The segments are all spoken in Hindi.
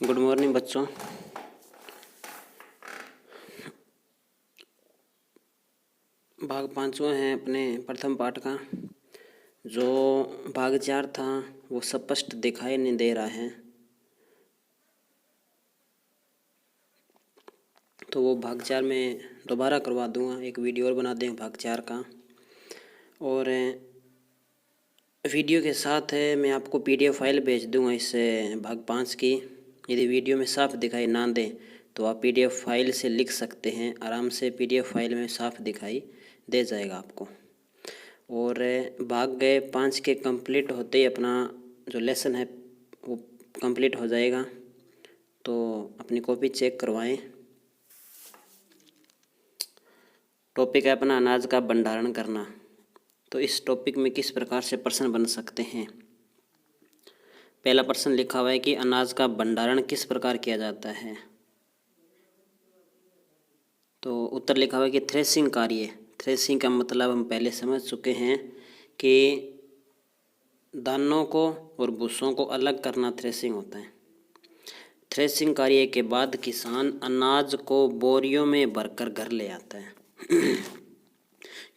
गुड मॉर्निंग बच्चों। भाग 5वां है अपने प्रथम पाठ का। जो भाग 4 था वो स्पष्ट दिखाई नहीं दे रहा है, तो वो भाग 4 में दोबारा करवा दूंगा। एक वीडियो और बना दें भाग 4 का, और वीडियो के साथ मैं आपको PDF फाइल भेज दूंगा इस भाग 5 की। यदि वीडियो में साफ दिखाई ना दे तो आप PDF फाइल से लिख सकते हैं, आराम से PDF फाइल में साफ दिखाई दे जाएगा आपको। और भाग 5 के कंप्लीट होते ही अपना जो लेसन है वो कंप्लीट हो जाएगा, तो अपनी कॉपी चेक करवाएं। टॉपिक है अपना अनाज का भंडारण करना। तो इस टॉपिक में किस प्रकार से प्रश्न बन सकते हैं। पहला प्रश्न लिखा हुआ है कि अनाज का भंडारण किस प्रकार किया जाता है। तो उत्तर लिखा हुआ है कि थ्रेसिंग कार्य। थ्रेसिंग का मतलब हम पहले समझ चुके हैं कि दानों को और भूसों को अलग करना थ्रेसिंग होता है। थ्रेसिंग कार्य के बाद किसान अनाज को बोरियों में भरकर घर ले आता है।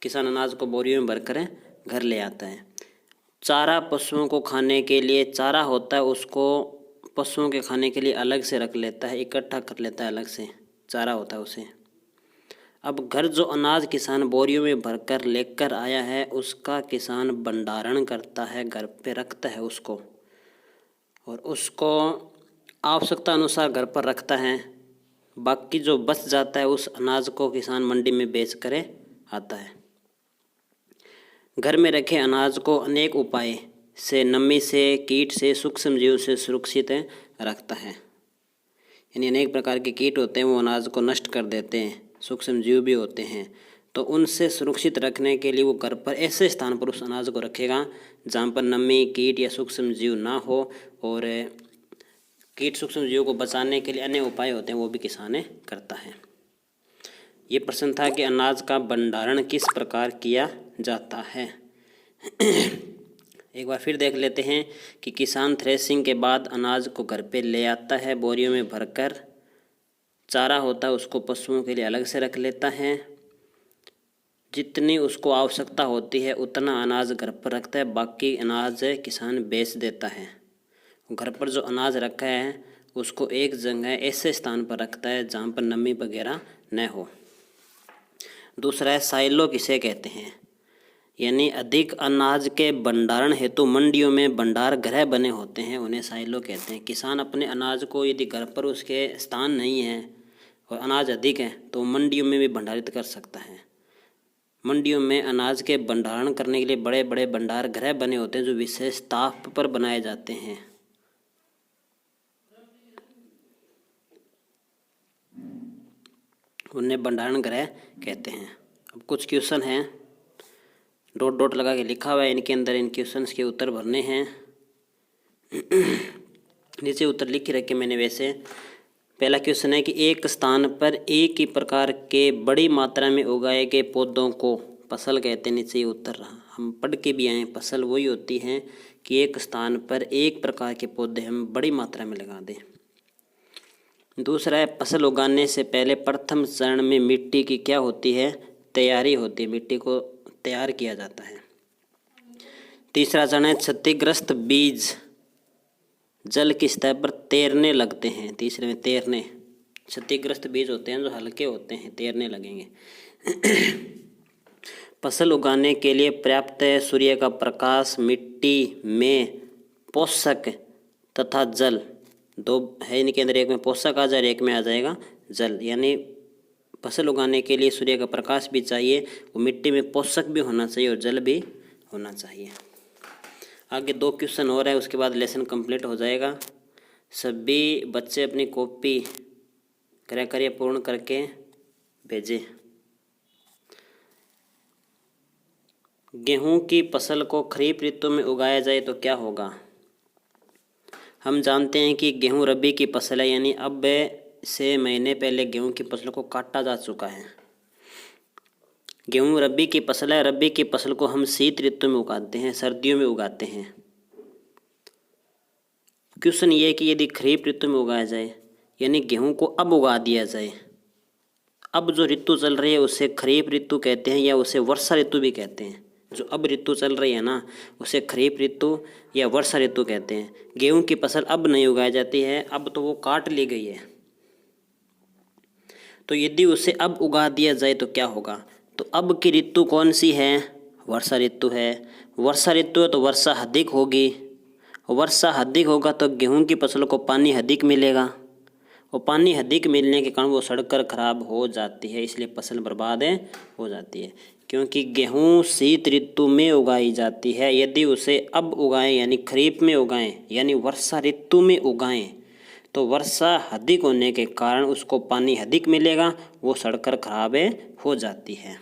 किसान अनाज को बोरियों में भरकर घर ले आता है। चारा पशुओं को खाने के लिए चारा होता है, उसको पशुओं के खाने के लिए अलग से रख लेता है, इकट्ठा कर लेता है, अलग से चारा होता है उसे। अब घर जो अनाज किसान बोरियों में भरकर लेकर आया है उसका किसान भंडारण करता है, घर पे रखता है उसको, और उसको आवश्यकता अनुसार घर पर रखता है। बाकी जो बच जाता है उस अनाज को किसान मंडी में बेच कर आता है। घर में रखे अनाज को अनेक उपाय से नमी से, कीट से, सूक्ष्म जीव से सुरक्षित रखता है। यानी अनेक प्रकार के कीट होते हैं वो अनाज को नष्ट कर देते हैं, सूक्ष्म जीव भी होते हैं, तो उनसे सुरक्षित रखने के लिए वो घर पर ऐसे स्थान पर उस अनाज को रखेगा जहाँ पर नमी, कीट या सूक्ष्म जीव ना हो। और कीट सूक्ष्म जीव को बचाने के लिए अन्य उपाय होते हैं वो भी किसान करता है। ये प्रश्न था कि अनाज का भंडारण किस प्रकार किया जाता है। एक बार फिर देख लेते हैं कि किसान थ्रेसिंग के बाद अनाज को घर पे ले आता है, बोरियों में भरकर। चारा होता है उसको पशुओं के लिए अलग से रख लेता है। जितनी उसको आवश्यकता होती है उतना अनाज घर पर रखता है, बाकी अनाज किसान बेच देता है। घर पर जो अनाज रखा है उसको एक जगह ऐसे स्थान पर रखता है जहाँ पर नमी वगैरह न हो। दूसरा है साइलो किसे कहते हैं। यानी अधिक अनाज के भंडारण हेतु मंडियों में भंडार गृह बने होते हैं, उन्हें साइलो कहते हैं। किसान अपने अनाज को यदि घर पर उसके स्थान नहीं है और अनाज अधिक है तो मंडियों में भी भंडारित कर सकता है। मंडियों में अनाज के भंडारण करने के लिए बड़े बड़े भंडार गृह बने होते हैं जो विशेष ताप पर बनाए जाते हैं। उन्हें भंडारण गृह कहते हैं। अब कुछ क्वेश्चन हैं, डॉट डॉट लगा के लिखा हुआ है, इनके अंदर इन क्वेश्चंस के उत्तर भरने हैं। नीचे उत्तर लिख के रखे मैंने वैसे। पहला क्वेश्चन है कि एक स्थान पर एक ही प्रकार के बड़ी मात्रा में उगाए गए पौधों को फसल कहते हैं। नीचे ये उत्तर रहा, हम पढ़ के भी आए। फसल वही होती हैं कि एक स्थान पर एक प्रकार के पौधे हम बड़ी मात्रा में लगा दें। दूसरा है फसल उगाने से पहले प्रथम चरण में मिट्टी की क्या होती है, तैयारी होती है, मिट्टी को तैयार किया जाता है। तीसरा चरण है क्षतिग्रस्त बीज जल की सतह पर तैरने लगते हैं। तीसरे में तैरने, क्षतिग्रस्त बीज होते हैं जो हल्के होते हैं, तैरने लगेंगे। फसल उगाने के लिए पर्याप्त सूर्य का प्रकाश, मिट्टी में पोषक तथा जल, दो है इनके अंदर, एक में पोषक आ जाए एक में आ जाएगा जल। यानी फसल उगाने के लिए सूर्य का प्रकाश भी चाहिए, वो मिट्टी में पोषक भी होना चाहिए और जल भी होना चाहिए। आगे 2 क्वेश्चन और है, उसके बाद लेसन कंप्लीट हो जाएगा। सभी बच्चे अपनी कॉपी गृह कार्य पूर्ण करके भेजें। गेहूं की फसल को खरीफ ऋतु में उगाया जाए तो क्या होगा। हम जानते हैं कि गेहूं रबी की फसल है, यानी अब से महीने पहले गेहूं की फसल को काटा जा चुका है। गेहूं रबी की फसल है। रबी की फसल को हम शीत ऋतु में उगाते हैं, सर्दियों में उगाते हैं। क्वेश्चन ये है कि यदि खरीफ ऋतु में उगाया जाए, यानी गेहूं को अब उगा दिया जाए, अब जो ऋतु चल रही है उसे खरीफ ऋतु कहते हैं या उसे वर्षा ऋतु भी कहते हैं। जो अब ऋतु चल रही है ना उसे खरीफ ऋतु या वर्षा ऋतु कहते हैं। गेहूं की फसल अब नहीं उगाई जाती है, अब तो वो काट ली गई है। तो यदि उसे अब उगा दिया जाए तो क्या होगा? तो अब की ऋतु कौन सी है? वर्षा ऋतु है। वर्षा ऋतु है तो वर्षा अधिक होगी, वर्षा अधिक होगा तो गेहूं की फसल को पानी अधिक मिलेगा, और पानी अधिक मिलने के कारण वो सड़कर खराब हो जाती है, इसलिए फसल बर्बाद हो जाती है। क्योंकि गेहूं शीत ऋतु में उगाई जाती है, यदि उसे अब उगाएं यानी खरीफ में उगाएं यानी वर्षा ऋतु में उगाएं तो वर्षा अधिक होने के कारण उसको पानी अधिक मिलेगा, वो सड़कर खराब हो जाती है।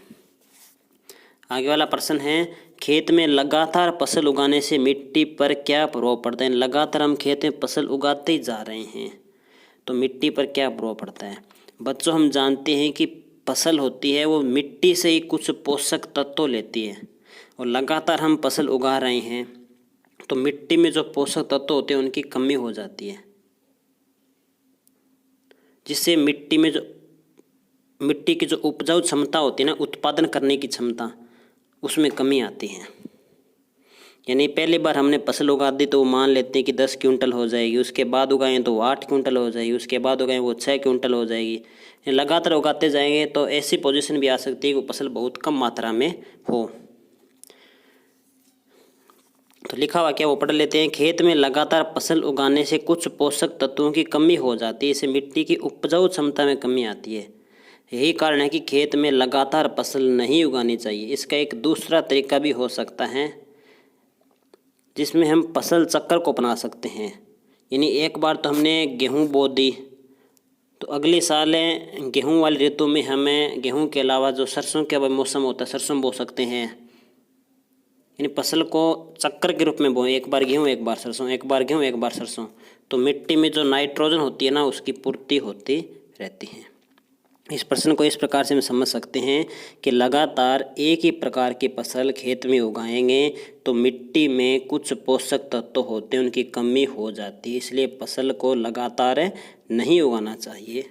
आगे वाला प्रश्न है, खेत में लगातार फसल उगाने से मिट्टी पर क्या प्रभाव पड़ता है? लगातार हम खेत में फसल उगाते ही जा रहे हैं तो मिट्टी पर क्या प्रभाव पड़ता है? बच्चों, हम जानते हैं कि फसल होती है वो मिट्टी से ही कुछ पोषक तत्व लेती है, और लगातार हम फसल उगा रहे हैं तो मिट्टी में जो पोषक तत्व होते हैं उनकी कमी हो जाती है, जिससे मिट्टी की जो उपजाऊ क्षमता होती है ना, उत्पादन करने की क्षमता, उसमें कमी आती है। यानी पहली बार हमने फसल उगा दी तो वो मान लेते हैं कि 10 क्विंटल हो जाएगी, उसके बाद उगाएं तो वो 8 क्विंटल हो जाएगी, उसके बाद उगाएं वो 6 क्विंटल हो जाएगी। लगातार उगाते जाएंगे तो ऐसी पोजीशन भी आ सकती है कि वो फसल बहुत कम मात्रा में हो। तो लिखा हुआ क्या वो पढ़ लेते हैं। खेत में लगातार फसल उगाने से कुछ पोषक तत्वों की कमी हो जाती है, इससे मिट्टी की उपजाऊ क्षमता में कमी आती है। यही कारण है कि खेत में लगातार फसल नहीं उगानी चाहिए। इसका एक दूसरा तरीका भी हो सकता है जिसमें हम फसल चक्कर को अपना सकते हैं। यानी एक बार तो हमने गेहूं बो दी तो अगले साल गेहूं वाली ऋतु में हमें गेहूं के अलावा जो सरसों का मौसम होता है सरसों बो सकते हैं। यानी फसल को चक्कर के रूप में बोएं, एक बार गेहूं एक बार सरसों, एक बार गेहूं एक बार सरसों, तो मिट्टी में जो नाइट्रोजन होती है ना उसकी पूर्ति होती रहती है। इस प्रश्न को इस प्रकार से हम समझ सकते हैं कि लगातार एक ही प्रकार की फसल खेत में उगाएंगे तो मिट्टी में कुछ पोषक तत्व होते हैं उनकी कमी हो जाती है, इसलिए फसल को लगातार नहीं उगाना चाहिए।